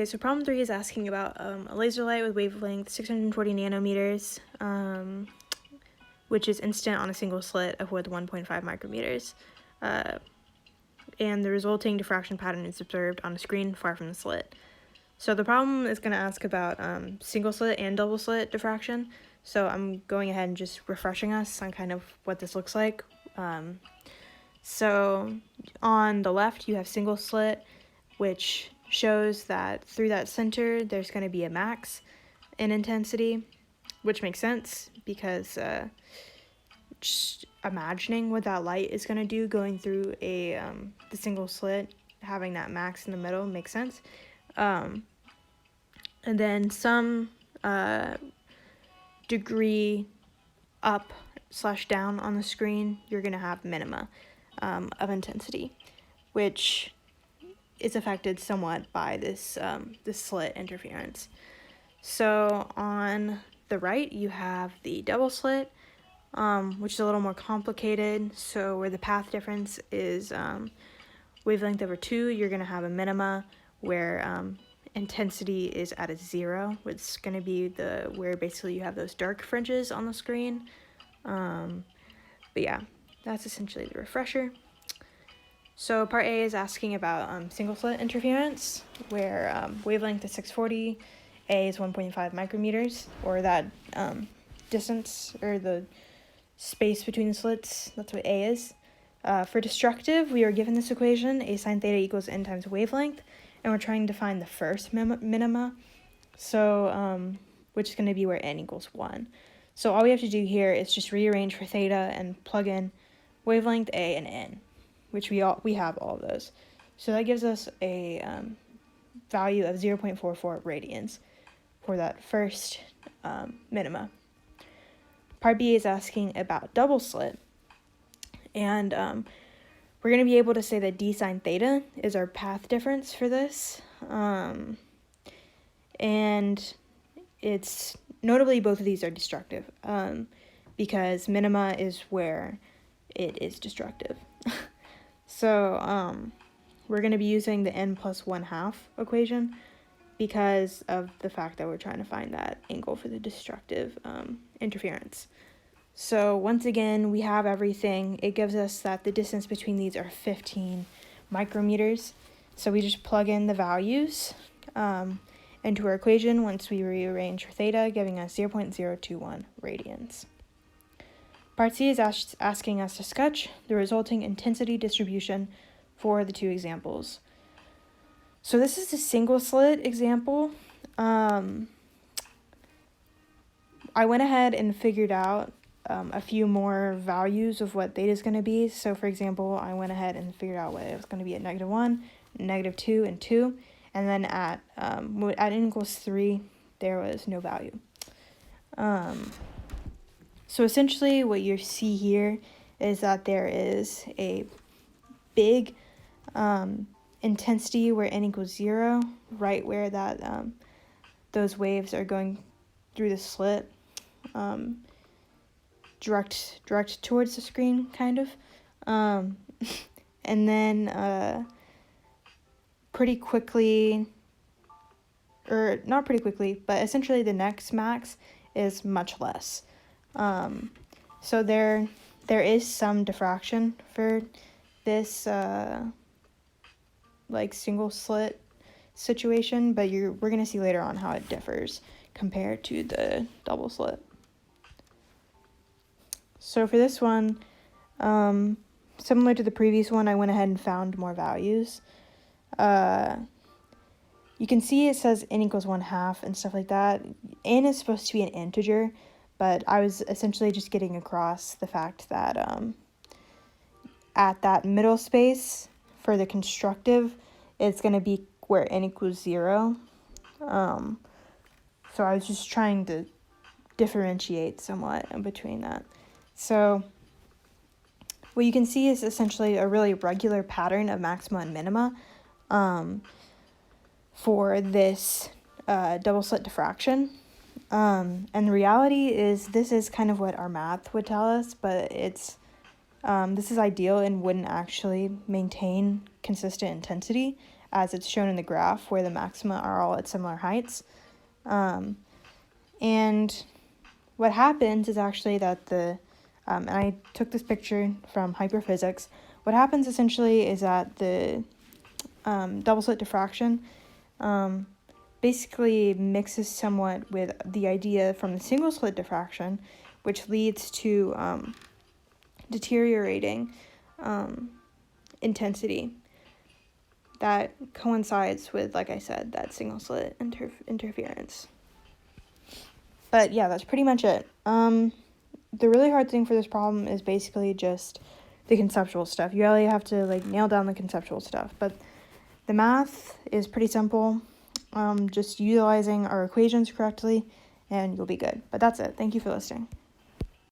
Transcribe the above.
Okay, so problem 3 is asking about a laser light with wavelength 640 nanometers, which is instant on a single slit of width 1.5 micrometers, and the resulting diffraction pattern is observed on a screen far from the slit. So the problem is going to ask about single slit and double slit diffraction, so I'm going ahead and just refreshing us on kind of what this looks like. So on the left you have single slit, which shows that through that center there's going to be a max in intensity, which makes sense because just imagining what that light is going to do going through the single slit, having that max in the middle makes sense. And then some degree up/down on the screen, you're going to have minima of intensity, which is affected somewhat by this slit interference. So on the right, you have the double slit, which is a little more complicated. So where the path difference is wavelength over 2, you're going to have a minima where intensity is at a 0, which is going to be where basically you have those dark fringes on the screen. But yeah, that's essentially the refresher. So part A is asking about single slit interference, where wavelength is 640, A is 1.5 micrometers, or that distance, or the space between the slits, that's what A is. For destructive, we are given this equation, A sine theta equals N times wavelength, and we're trying to find the first minima, so which is going to be where N equals 1. So all we have to do here is just rearrange for theta and plug in wavelength A and N, which we have all of those. So that gives us a value of 0.44 radians for that first minima. Part B is asking about double slit, and we're going to be able to say that d sine theta is our path difference for this, and it's notably both of these are destructive, because minima is where it is destructive. So we're going to be using the n plus 1/2 equation because of the fact that we're trying to find that angle for the destructive interference. So once again, we have everything. It gives us that the distance between these are 15 micrometers. So we just plug in the values into our equation once we rearrange for theta, giving us 0.021 radians. Part C is asking us to sketch the resulting intensity distribution for the two examples. So this is a single slit example. I went ahead and figured out a few more values of what theta is going to be. So for example, I went ahead and figured out what it was going to be at -1, -2, and 2. And then at n equals 3, there was no value. So essentially what you see here is that there is a big intensity where n equals 0, right where that those waves are going through the slit, direct towards the screen, kind of. And then pretty quickly, or not pretty quickly, but essentially the next max is much less. So there is some diffraction for this like single slit situation, but we're gonna see later on how it differs compared to the double slit. So for this one, similar to the previous one, I went ahead and found more values. You can see it says n equals 1/2 and stuff like that. N is supposed to be an integer, but I was essentially just getting across the fact that at that middle space for the constructive, it's going to be where n equals 0. So I was just trying to differentiate somewhat in between that. So what you can see is essentially a really regular pattern of maxima and minima for this double slit diffraction. And the reality is this is kind of what our math would tell us, but it's this is ideal and wouldn't actually maintain consistent intensity as it's shown in the graph, where the maxima are all at similar heights. And what happens is actually that and I took this picture from hyperphysics. What happens essentially is that the double slit diffraction basically mixes somewhat with the idea from the single slit diffraction, which leads to deteriorating intensity that coincides with, like I said, that single slit interference. But yeah, that's pretty much it. The really hard thing for this problem is basically just the conceptual stuff. You really have to nail down the conceptual stuff. But the math is pretty simple. Just utilizing our equations correctly, and you'll be good. But that's it. Thank you for listening.